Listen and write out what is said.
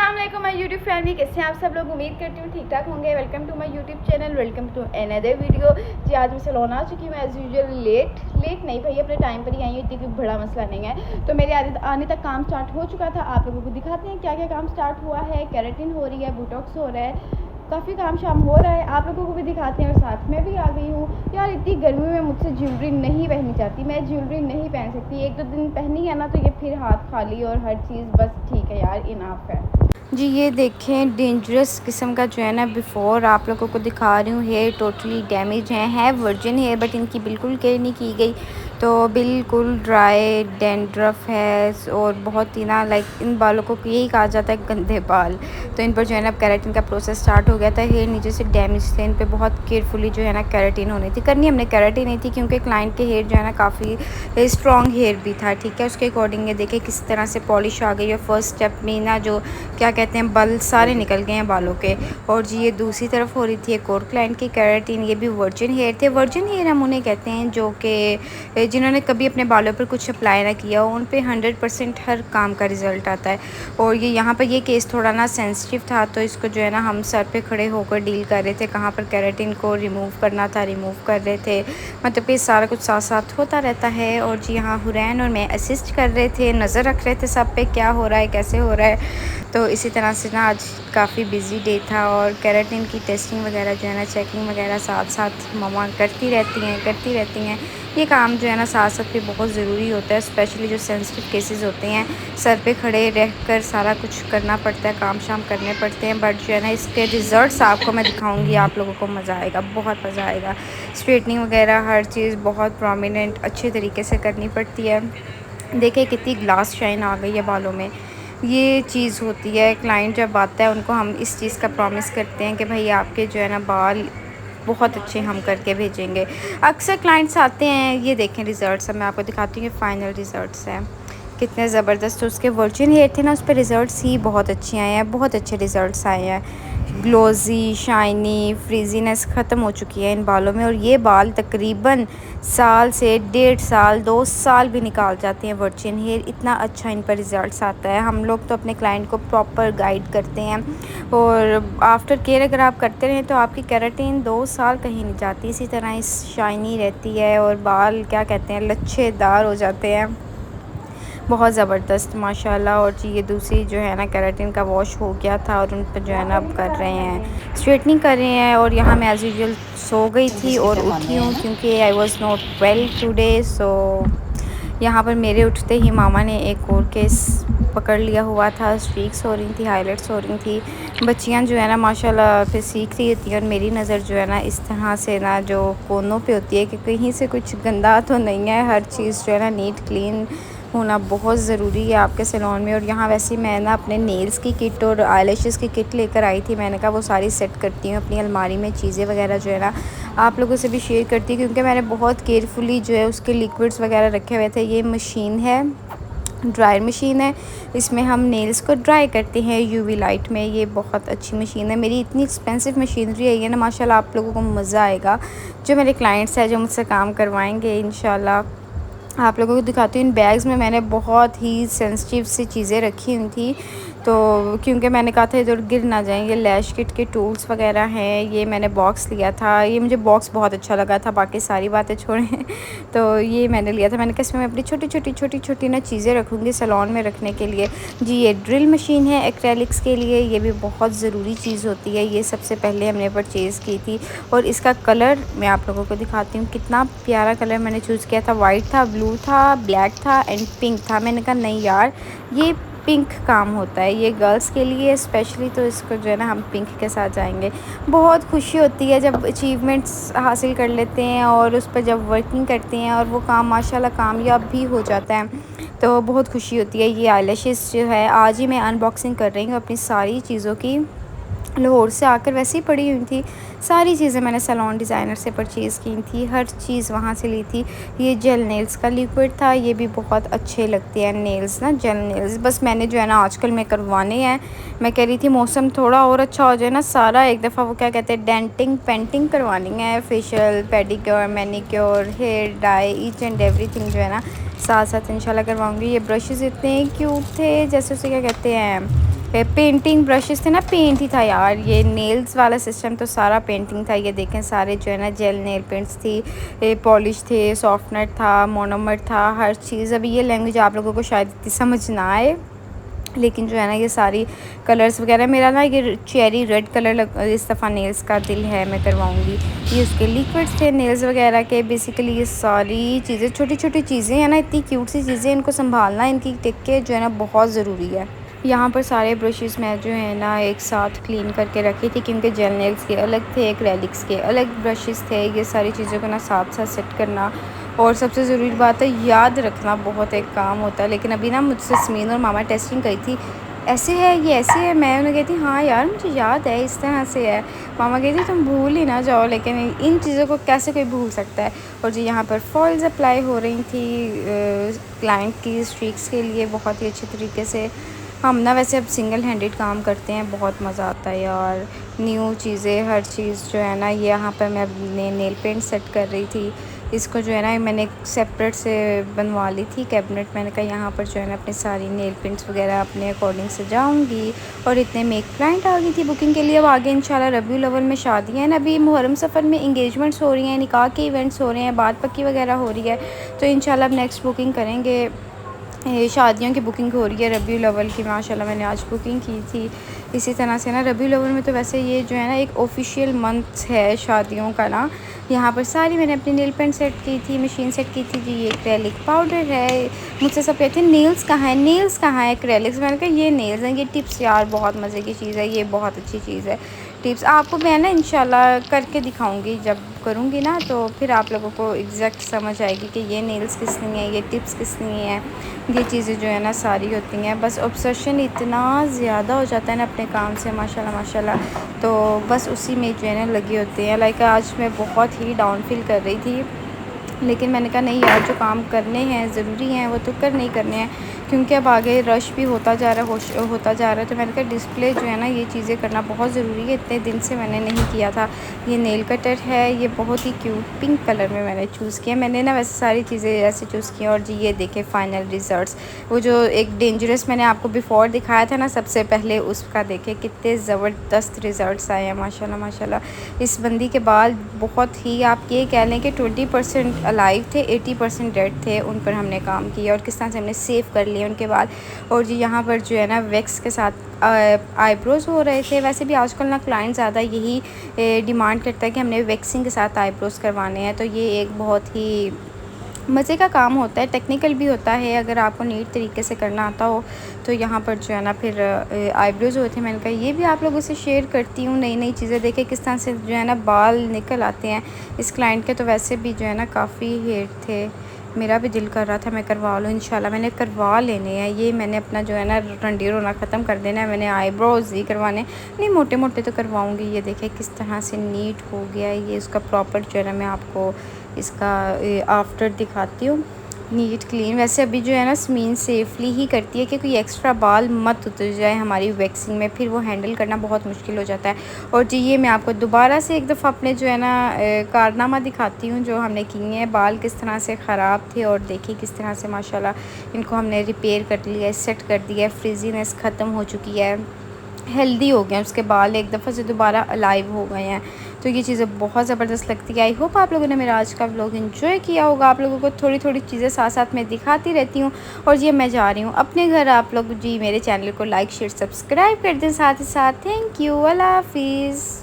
अस्सलाम वालेकुम my YouTube family, कैसे हैं आप सब लोग। उम्मीद करती हूँ ठीक ठाक होंगे। Welcome to my YouTube channel, welcome to another video. जी आज मैं सैलून आ चुकी हूँ एज़ यूजुअल। लेट नहीं भाई, अपने टाइम पर ही आई हूँ, इतनी कोई बड़ा मसला नहीं है। तो मेरे आने तक काम स्टार्ट हो चुका था। आप लोगों को दिखाते हैं क्या क्या काम स्टार्ट हुआ है। केराटिन हो रही है, बोटॉक्स हो रहा है, काफ़ी काम शाम हो रहा है। आप लोगों को भी दिखाते हैं और साथ में भी आ गई हूँ। यार इतनी गर्मी में मुझसे ज्वेलरी नहीं पहननी चाहती, मैं ज्वेलरी नहीं पहन सकती। एक दो दिन पहनी है ना तो ये फिर हाथ खाली और हर चीज़ बस ठीक है यार, इनाफ है। जी ये देखें, डेंजरस किस्म का जो है ना बिफ़ोर आप लोगों को दिखा रही हूँ। हेयर टोटली डैमेज है वर्जिन हेयर, बट इनकी बिल्कुल केयर नहीं की गई, तो बिल्कुल ड्राई डैंड्रफ है और बहुत ही ना लाइक इन बालों को यही कहा जाता है गंदे बाल। तो इन पर जो है ना केराटिन का प्रोसेस स्टार्ट हो गया था। हेयर नीचे से डैमेज थे, इन पे बहुत केयरफुली जो है ना केराटिन होनी थी, करनी हमने केराटिन नहीं थी क्योंकि क्लाइंट के हेयर जो है ना काफ़ी स्ट्रॉन्ग हेयर भी था। ठीक है, उसके अकॉर्डिंग ये देखें किस तरह से पॉलिश आ गई है। फर्स्ट स्टेप में ना जो क्या कहते हैं बल सारे निकल गए हैं बालों के। और जी ये दूसरी तरफ हो रही थी एक और क्लाइंट की केराटिन। ये भी वर्जिन हेयर थे। वर्जिन हेयर हम उन्हें कहते हैं जो कि जिन्होंने कभी अपने बालों पर कुछ अप्लाई ना किया हो, उन पे 100% हर काम का रिज़ल्ट आता है। और ये यहाँ पर ये केस थोड़ा ना सेंसिटिव था, तो इसको जो है ना हम सर पे खड़े होकर डील कर रहे थे। कहाँ पर केराटिन को रिमूव करना था रिमूव कर रहे थे, मतलब कि सारा कुछ साथ साथ होता रहता है। और जी यहाँ हुरैन और मैं असिस्ट कर रहे थे, नज़र रख रहे थे सब पे क्या हो रहा है कैसे हो रहा है। तो इसी तरह से ना आज काफ़ी बिजी डे था और केराटिन की टेस्टिंग वगैरह जो है ना चेकिंग वगैरह साथ साथ मम्मा करती रहती हैं। ये काम जो है ना साथ साथ भी बहुत ज़रूरी होता है, स्पेशली जो सेंसिटिव केसेस होते हैं। सर पे खड़े रहकर सारा कुछ करना पड़ता है, काम शाम करने पड़ते हैं, बट जो है ना इसके रिज़ल्ट्स आपको मैं दिखाऊंगी, आप लोगों को मज़ा आएगा, बहुत मज़ा आएगा। स्ट्रेटनिंग वगैरह हर चीज़ बहुत प्रोमिनेंट अच्छे तरीके से करनी पड़ती है। देखिए कितनी ग्लास शाइन आ गई है बालों में। ये चीज़ होती है, क्लाइंट जब आता है उनको हम इस चीज़ का प्रॉमिस करते हैं कि भाई आपके जो है ना बाल बहुत अच्छे हम करके भेजेंगे। अक्सर क्लाइंट्स आते हैं, ये देखें रिज़ल्ट्स, अब मैं आपको दिखाती हूँ कि फ़ाइनल रिज़ल्ट्स हैं कितने ज़बरदस्त। तो उसके वर्जिन हेयर थे ना, उस पर रिज़ल्ट्स ही बहुत अच्छे आए हैं, बहुत अच्छे रिज़ल्ट्स आए हैं। ग्लोजी शाइनी फ्रीजीनेस ख़त्म हो चुकी है इन बालों में। और ये बाल तकरीबन साल से 1.5 साल 2 साल भी निकाल जाते हैं वर्जिन हेयर, इतना अच्छा इन पर रिज़ल्ट्स आता है। हम लोग तो अपने क्लाइंट को प्रॉपर गाइड करते हैं और आफ्टर केयर अगर आप करते रहें तो आपकी केराटिन 2 साल कहीं नहीं जाती, इसी तरह इस शाइनी रहती है और बाल क्या कहते हैं लच्छेदार हो जाते हैं, बहुत ज़बरदस्त माशाल्लाह। और जी ये दूसरी जो है ना केराटिन का वॉश हो गया था और उन पर जो है ना अब कर रहे हैं स्ट्रेटनिंग कर रहे हैं। और यहाँ मैं एज़ यूजुअल सो गई थी और उठी हूँ क्योंकि I was not well today. So यहाँ पर मेरे उठते ही मामा ने एक और केस पकड़ लिया हुआ था। स्ट्रीक्स हो रही थी, हाईलाइट्स हो रही थी। बच्चियाँ जो है ना माशाल्लाह फिर सीख रही होती हैं और मेरी नज़र जो है ना इस तरह से ना जो कोनों पे होती है कि कहीं से कुछ गंदा तो नहीं है। हर चीज़ जो है ना नीट क्लीन होना बहुत ज़रूरी है आपके सैलून में। और यहाँ वैसे मैं ना अपने नेल्स की किट और आईलैशेस की किट लेकर आई थी, मैंने कहा वो सारी सेट करती हूँ अपनी अलमारी में, चीज़ें वगैरह जो है ना आप लोगों से भी शेयर करती हूँ क्योंकि मैंने बहुत केयरफुली जो है उसके लिक्विड्स वगैरह रखे हुए थे। ये मशीन है, ड्रायर मशीन है, इसमें हम नेल्स को ड्राई करते हैं यूवी लाइट में। ये बहुत अच्छी मशीन है, मेरी इतनी एक्सपेंसिव मशीनरी है ये ना माशाल्लाह, आप लोगों को मज़ा आएगा जो मेरे क्लाइंट्स हैं जो मुझसे काम करवाएंगे इंशाल्लाह। आप लोगों को दिखाती हूँ। इन बैग्स में मैंने बहुत ही सेंसिटिव सी चीज़ें रखी हुई थी, तो क्योंकि मैंने कहा था इधर गिर ना जाएंगे। लैश किट के टूल्स वगैरह हैं, ये मैंने बॉक्स लिया था, ये मुझे बॉक्स बहुत अच्छा लगा था, बाकी सारी बातें छोड़ें तो ये मैंने लिया था। मैंने कहा इसमें मैं अपनी छोटी छोटी ना चीज़ें रखूँगी सैलून में रखने के लिए। जी ये ड्रिल मशीन है एक्रेलिक्स के लिए, ये भी बहुत ज़रूरी चीज़ होती है। ये सबसे पहले हमने परचेज़ की थी और इसका कलर मैं आप लोगों को दिखाती हूँ, कितना प्यारा कलर मैंने चूज़ किया था। वाइट था, ब्लू था, ब्लैक था एंड पिंक था। मैंने कहा नहीं यार ये पिंक काम होता है, ये गर्ल्स के लिए स्पेशली, तो इसको जो है ना हम पिंक के साथ जाएंगे। बहुत खुशी होती है जब अचीवमेंट्स हासिल कर लेते हैं और उस पर जब वर्किंग करते हैं और वो काम माशाल्लाह कामयाब भी हो जाता है, तो बहुत खुशी होती है। ये आईलैशेस जो है आज ही मैं अनबॉक्सिंग कर रही हूँ अपनी सारी चीज़ों की। लाहौर से आकर वैसे ही पड़ी हुई थी, सारी चीज़ें मैंने सैलून डिज़ाइनर से परचेज़ की थी, हर चीज़ वहाँ से ली थी। ये जेल नेल्स का लिक्विड था, ये भी बहुत अच्छे लगते हैं नेल्स ना, जेल नेल्स। बस मैंने जो है ना आजकल में करवाने हैं, मैं कह रही थी मौसम थोड़ा और अच्छा हो जाए ना, सारा एक दफ़ा वो क्या कहते हैं डेंटिंग पेंटिंग करवानी है, facial pedicure manicure hair dye each and everything जो है ना साथ साथ इंशाल्लाह करवाऊँगी। ये ब्रशेज़ इतने क्यूट थे, जैसे उसे क्या कहते हैं पेंटिंग ब्रशेस थे ना, पेंट ही था यार। ये नेल्स वाला सिस्टम तो सारा पेंटिंग था। ये देखें सारे जो है ना जेल नेल पेंट्स थी, पॉलिश थे, सॉफ्टनर था, मोनोमर था, हर चीज़। अभी ये लैंग्वेज आप लोगों को शायद इतनी समझ ना आए, लेकिन जो है ना ये सारी कलर्स वगैरह, मेरा ना ये चेरी रेड कलर इस दफ़ा नेल्स का दिल है, मैं करवाऊँगी। ये उसके लिक्विड्स थे नेल्स वगैरह के। बेसिकली ये सारी चीज़ें छोटी छोटी चीज़ें हैं ना, इतनी क्यूट सी चीज़ें, इनको संभालना, इनकी टिक के जो है ना बहुत ज़रूरी है। यहाँ पर सारे ब्रशेस मैं जो है ना एक साथ क्लीन करके रखी थी, क्योंकि जेल नेल्स के अलग थे, एक्रेलिक्स के अलग ब्रशेस थे। ये सारी चीज़ों को ना साथ साथ सेट करना, और सबसे ज़रूरी बात है याद रखना, बहुत एक काम होता है। लेकिन अभी ना मुझसे स्मीन और मामा टेस्टिंग करी थी, ऐसे है ये, ऐसे है। मैं उन्हें कहती हाँ यार मुझे याद है, इस तरह से है। मामा कहती तुम भूल ही ना जाओ, लेकिन इन चीज़ों को कैसे कोई भूल सकता है। और जो यहाँ पर फॉल्स अप्लाई हो रही थी क्लाइंट की स्ट्रीक्स के लिए, बहुत ही अच्छे तरीके से। हम ना वैसे अब सिंगल हैंडेड काम करते हैं, बहुत मज़ा आता है यार। न्यू चीज़ें, हर चीज़ जो है ना, ये यहाँ पर मैं अपने नेल पेंट सेट कर रही थी। इसको जो है ना मैंने सेपरेट से बनवा ली थी कैबिनेट। मैंने कहा यहाँ पर जो है ना अपनी सारी नेल पेंट्स वगैरह अपने अकॉर्डिंग सजाऊंगी। और इतने में एक क्लाइंट आ गई थी बुकिंग के लिए। अब आगे इंशाल्लाह रबीउल अव्वल में शादियाँ हैं, अभी मुहर्रम सफ़र में इंगेजमेंट्स हो रही हैं, निकाह के इवेंट्स हो रहे हैं, बात पक्की वगैरह हो रही है। तो इंशाल्लाह अब नेक्स्ट बुकिंग करेंगे। ये शादियों की बुकिंग हो रही है रबीउल अव्वल की। माशाल्लाह मैंने आज बुकिंग की थी। इसी तरह से ना रबीउल अव्वल में तो वैसे ये जो है ना एक ऑफिशियल मंथ है शादियों का ना। यहाँ पर सारी मैंने अपनी नेल पेंट सेट की थी, मशीन सेट की थी जी। ये एक्रेलिक पाउडर है। मुझसे सब कहते हैं नेल्स कहाँ है, नेल्स कहाँ है एक्रेलिक्स। मैंने कहा ये नेल्स हैं। ये टिप्स यार बहुत मज़े की चीज़ है, ये बहुत अच्छी चीज़ है। टिप्स आपको मैं ना इंशाल्लाह करके दिखाऊंगी, जब करूँगी ना तो फिर आप लोगों को एग्जैक्ट समझ आएगी कि ये नेल्स किसनी है, ये टिप्स किसनी है। ये चीज़ें जो है ना सारी होती हैं। बस ऑब्सेशन इतना ज़्यादा हो जाता है ना अपने काम से, माशाल्लाह माशाल्लाह, तो बस उसी में जो है ना लगे होते हैं। लाइक आज मैं बहुत ही डाउन फील कर रही थी, लेकिन मैंने कहा नहीं यार जो काम करने हैं ज़रूरी हैं वो तो करने ही करने हैं, क्योंकि अब आगे रश भी होता जा रहा है, होता जा रहा है। तो मैंने कहा डिस्प्ले जो है ना ये चीज़ें करना बहुत ज़रूरी है। इतने दिन से मैंने नहीं किया था। ये नेल कटर है, ये बहुत ही क्यूट पिंक कलर में मैंने चूज़ किया। मैंने ना वैसे सारी चीज़ें ऐसे चूज़ की। और जी ये देखें फाइनल रिज़ल्ट्स। वो जो एक डेंजरस मैंने आपको बिफ़ोर दिखाया था ना सबसे पहले, उसका देखें कितने ज़बरदस्त रिज़ल्ट्स आए हैं माशाल्लाह माशाल्लाह। इस बंदी के बाल बहुत ही, आप ये कह लें कि 20% अलाइव थे, 80% डेड थे। उन पर हमने काम किया और किस तरह से हमने सेव कर लिए उनके बाद। और जी यहाँ पर जो है ना वैक्स के साथ आईब्रोज़ हो रहे थे। वैसे भी आजकल ना क्लाइंट ज़्यादा यही डिमांड करता है कि हमने वैक्सिंग के साथ आईब्रोज़ करवाने हैं। तो ये एक बहुत ही मज़े का काम होता है, टेक्निकल भी होता है। अगर आपको नीट तरीके से करना आता हो तो यहाँ पर जो है ना फिर आईब्रोज़ हुए थे। मैंने कहा ये भी आप लोगों से शेयर करती हूँ, नई नई चीज़ें देखें किस तरह से जो है ना बाल निकल आते हैं इस क्लाइंट के। तो वैसे भी जो है ना काफ़ी हेयर थे, मेरा भी दिल कर रहा था मैं करवा लूँ। इंशाल्लाह मैंने करवा लेने हैं। ये मैंने अपना जो है ना रंडी रोना ख़त्म कर देना है। मैंने आईब्रोज़ ही करवाने, नहीं मोटे मोटे तो करवाऊँगी। ये देखें किस तरह से नीट हो गया है। ये उसका प्रॉपर जो है ना मैं आपको इसका आफ्टर दिखाती हूँ, नीट क्लीन। वैसे अभी जो है ना स्मीन सेफली ही करती है कि कोई एक्स्ट्रा बाल मत उतर जाए हमारी वैक्सिंग में, फिर वो हैंडल करना बहुत मुश्किल हो जाता है। और जी ये मैं आपको दोबारा से एक दफ़ा अपने जो है ना कारनामा दिखाती हूँ जो हमने किए हैं। बाल किस तरह से ख़राब थे और देखिए किस तरह से माशाल्लाह इनको हमने रिपेयर कर लिया है, सेट कर दिया है। फ्रिजीनेस ख़त्म हो चुकी है, हेल्दी हो गए उसके बाल, एक दफ़ा से दोबारा अलाइव हो गए हैं। तो ये चीज़ें बहुत ज़बरदस्त लगती है। आई होप आप लोगों ने मेरा आज का व्लॉग एंजॉय किया होगा। आप लोगों को थोड़ी थोड़ी चीज़ें साथ साथ में दिखाती रहती हूँ। और ये मैं जा रही हूँ अपने घर। आप लोग जी मेरे चैनल को लाइक शेयर सब्सक्राइब कर दें साथ ही साथ। थैंक यू, अल्लाह हाफिज़।